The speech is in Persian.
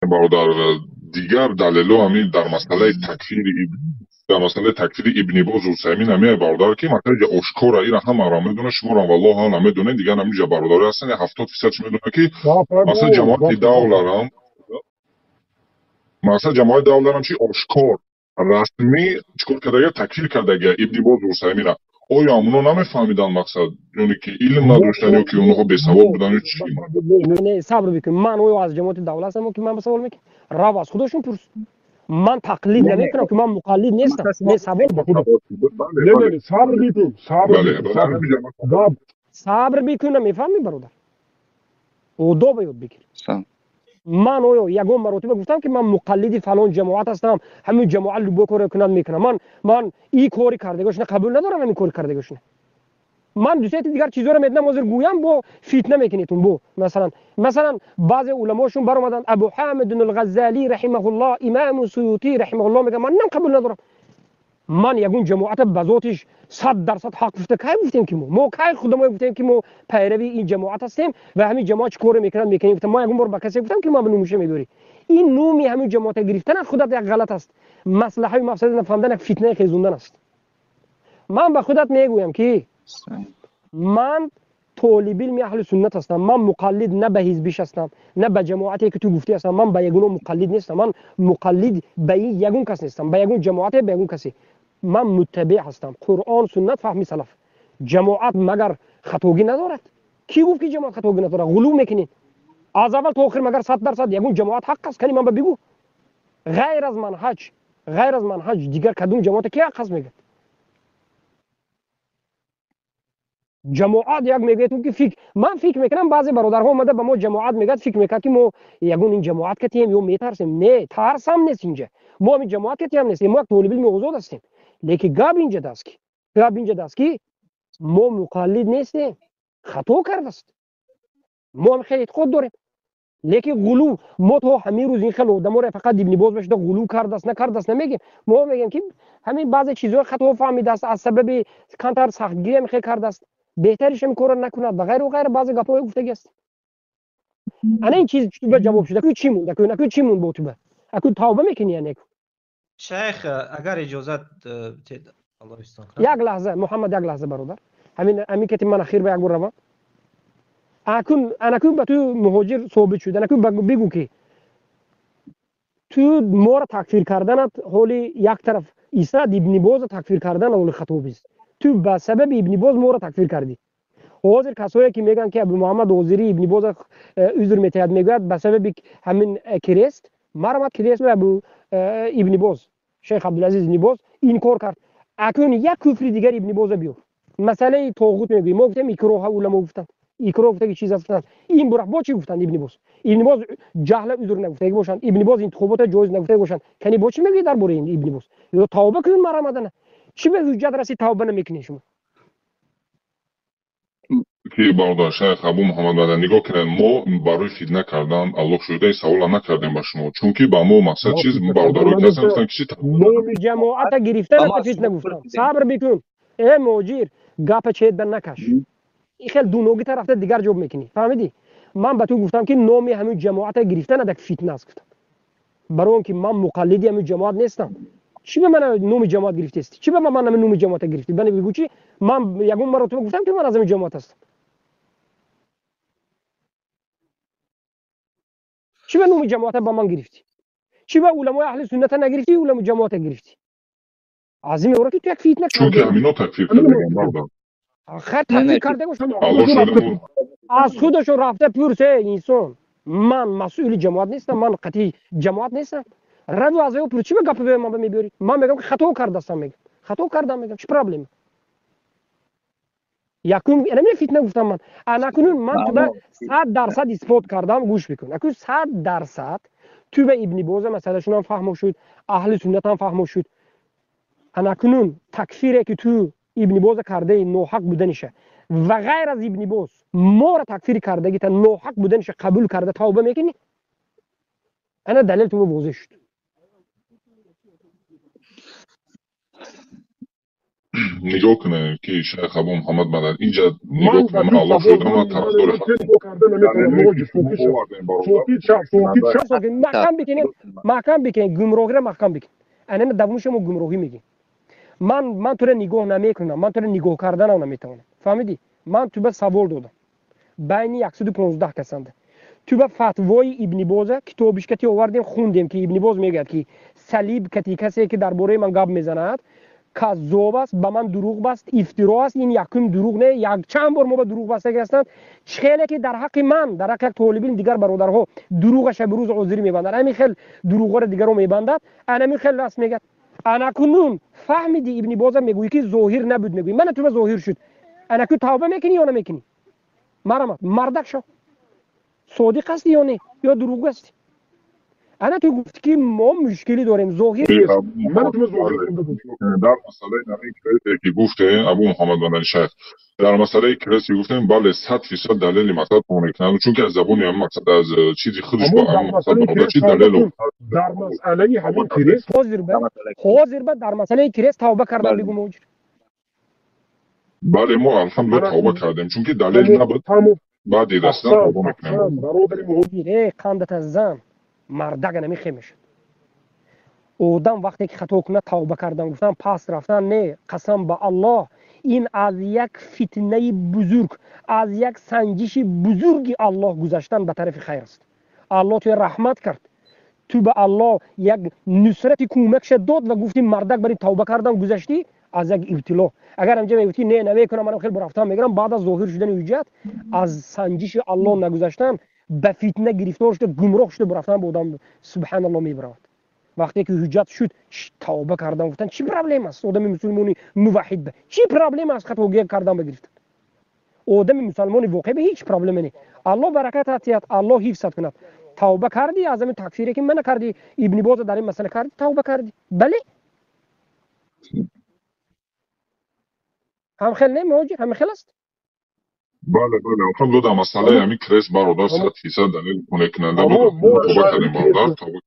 برادر دیگر دلیلو همین در مسئله تکفیر ابن باز و سیمین همه برادر که مثلا اشکار اینا هم را میدونه شما را والله ها نمیدونه دیگه همینجا برادر هستن 70% میدونه که مثلا جماعت دولارم چی اشکار رسمی چیکار کرده تکفیر کرده ابن باز و سیمین آیا اونو نمیفهمیدن مقصد یعنی که علم نداشتن یا که اونها بیسواد بودن یا چی نه صبر بکن من او از جماعت دولت هستم که من به سوال میکنم رو از خودشون پرس من تقلید نمیکنم که من مقلد نیستم نه سوال بکن نه صبر بیکن صبر بکنم میفهمی برادر او دو بیاد بگیر من او یگون مرتبه گفتم که من مقلد فلان جماعت هستم همین جماعت لو بکره کنن میکنم من این کاری کردگوش نه قبول ندارم همین کاری کردگوش نه من دوست دیگر چیزا رو میدونم حاضر گویم با فتنه میکنیتون بو مثلا بعضی علماشون بر اومدن ابو حامد الغزالی رحمه الله امام سیوطی رحمه الله میگه من قبول ندارم من یگون جماعت بذاتش 100% حق گفته کی گفتیم که ما کی خودمون گفتیم که ما پیروی این جماعت هستیم و همین جماعت چیکار میکنن گفتم ما یگون بار با کسی گفتم که ما به نومشه میدوری این نومی همین جماعت گرفتن از خودت یک غلط است مصلحه و مفسد نفهمیدن یک فتنه خیزوندن است من به خودت میگویم که من طالب علم اهل سنت هستم من مقلد نه به حزبیش هستم نه به جماعتی که تو گفتی هستم من به یگون مقلد نیستم من مقلد به یگون کس نیستم به یگون جماعت به یگون کسی من متبع هستم قرآن سنت فهمی سلف جماعت مگر خطاگی ندارد کی گفت که جماعت خطاگی نداره غلو میکنین از اول تا آخر مگر 100% یگون جماعت حق است کنی من بگو غیر از منهج دیگر کدوم جماعت کی حق است میگه جماعت یک میگه تو که من فکر میکنم بعضی برادرها اومده به ما جماعت میگه فکر میکنه که ما یگون این جماعت کتیم یا میترسیم نه ترس هم نیست اینجا ما این جماعت کتیم نیستیم ما طالب علم آزاد هستیم لیکن گاب اینجا دست که ما مقلد نیستیم خطا کرده است ما هم خیلی خود داریم لیکن غلو ما تو همین روز این خیلی آدم رو فقط ابن باز بشه غلو کرده است نکرده است نمیگیم ما میگیم که همین بعضی چیزا خطا فهمیده است از سبب کانتر سختگیری میخواد کرده است بهترش این کارو نکند و غیر و غیر بعضی گپا گفتگی است انا این چیز به جواب شده که چی مونده که چی مون بود به اكو توبه میکنی یا نه شیخ اگر اجازت تید الله استان یک لحظه محمد یک لحظه برادر همین که من اخیر به یک روان انا به تو مهاجر ثابت شده انا بگو که تو ما را تکفیر کردنت حالی یک طرف عیسی ابن باز تکفیر کردن اول خطاب است تو به سبب ابن باز ما را تکفیر کردی حاضر کسایی که میگن که ابو محمد اوزیری ابن باز عذر میتهد میگوید به سبب همین کریست مرمت کریست و ابو ابن باز شیخ عبدالعزیز ابن باز این کار کرد اکنون یک کفر دیگر ابن باز بیار مسئله طاغوت میگی ما گفتیم اکراه علما گفتن اکراه گفته که چیز هستن این برا با چی گفتن ابن باز جهل عذر نگفته باشن ابن باز انتخابات جایز نگفته باشن کنی با چی میگی درباره این ابن باز یا توبه کن مرمدن چی به حجت رسی توبه نمیکنی شما که برادر شیخ ابو محمد مدنی نگاه کنن ما برای فتنه کردن الله شده سوال نکردیم به شما چون که با ما مقصد چیز برادرای دست گفتن که چی نام جماعت گرفتن فتنه گفتم صبر بکن ای موجیر گپ چید نکش این خیلی دونوگی طرف دیگر جواب میکنی فهمیدی من به تو گفتم که نام همین جماعت گرفتن دک فتنه است گفتم برای اون که من مقلدی همین جماعت نیستم چی به من نام جماعت گرفتی است چی به من نام جماعت گرفتی بنی بگو چی من یگون مرتبه گفتم که من از همین جماعت هستم چی به نام جماعت با من گرفتی چی به علمای اهل سنت نگرفتی علمای جماعت گرفتی عظیم اورا که تو یک فتنه چون که همینا تکفیر کردن برادر آخر تکفیر کرده باش الله شده از خودشون رفته پرسه انسان من مسئول جماعت نیستم من قطعی جماعت نیستم رو از او چی به گپ به من میبری من میگم که خطا کرده استم میگم خطا کردم میگم چه پرابلم یکم اینا می فتنه گفتم من انا کنون من تو به 100% اثبات کردم گوش بکن اكو 100% تو به ابن باز مثلا هم فهمو شد اهل سنت هم فهمو شد انا کنون تکفیری که تو ابن باز کرده ناحق بودنشه و غیر از ابن باز ما را تکفیر کرده که ناحق بودنش قبول کرده توبه میکنی انا دلیل تو واضح شد نگاه کنه که شیخ ابو محمد مدنی اینجا من نگاه کنه. من بدون الله سوال شده من طرفدار من نگاه کرده نمیتونم موجی صوتی شب شب محکم بکن گمراهی را محکم بکن. انا دومش ما گمراهی میگیم. من تو را نگاه نمیکنم، من تو را نگاه کردن نمیتونم. فهمیدی؟ من تو به سوال دادم. بین 115 کسنده. تو به فتوای ابن باز کتابش که آوردیم خوندیم که ابن باز میگه که صلیب کسی که درباره من گپ میزند کذاب است، به من دروغ بست، افترا است. این یکم دروغ نه، یک چند بار ما به دروغ بسته هستند. خیلی که در حق من، در حق یک طالبین دیگر برادرها دروغش به روز عذری میبندند. همین خیلی دروغا را دیگر رو میبندد. همین خیلی راست میگه. انا کنون فهمیدی ابن باز میگویی که ظاهر نبود، میگویی من تو به ظاهر شد. انا کو توبه میکنی یا نمیکنی؟ مرا مردک شو. صادق هستی یا نه یا دروغ هستی؟ انا تو گفتی که ما مشکلی داریم ظاهر من تو ظاهر در مسئله نمی که گفته ابو محمد مدنی شیخ در مسئله کلاسی گفتیم بله 100% دلیل مقصد قانع کنند، چون که از زبون هم مقصد از چیزی خودش با هم مقصد برابر چی دلیل در مسئله همین کریس حاضر به در مسئله کریس توبه کردن بگو موجود. بله ما الحمدلله توبه کردیم چون که دلیل نبود. بعدی دستان توبه میکنیم. قندت از زن مردک نمیخیمش. آدم وقتی که خطا کنه توبه کردن گفتن پس رفتن نه، قسم به الله این از یک فتنه بزرگ، از یک سنجش بزرگی الله گذاشتن به طرف خیر است. الله توی رحمت کرد، تو به الله یک نصرت کمکش داد و گفتی مردک برای توبه کردن گذاشتی از یک ابتلا. اگر همجا میگفتی نه نمیکنم منم خیلی برفتم میگم بعد از ظاهر شدن وجود از سنجش الله نگذاشتن به فتنه گرفتار شده، گمراه شده، برفتن به آدم سبحان الله میبرد. وقتی که حجت شد توبه کردن گفتن چی پرابلم است؟ آدم مسلمانی موحد به چی پرابلم است خطا کردن بگرفت؟ آدم مسلمانی واقعی به هیچ پرابلمی نیست. الله برکت عطیت، الله حفظت کند. توبه کردی از همین تکفیری که من کردی ابن باز در این مسئله کردی توبه کردی. بله هم خیلی نه موجود هم خیلی است. بله الحمدلله در مسئله همین کریس برادر 100% دلیل کنه کننده بود. توبه کردیم برادر توبه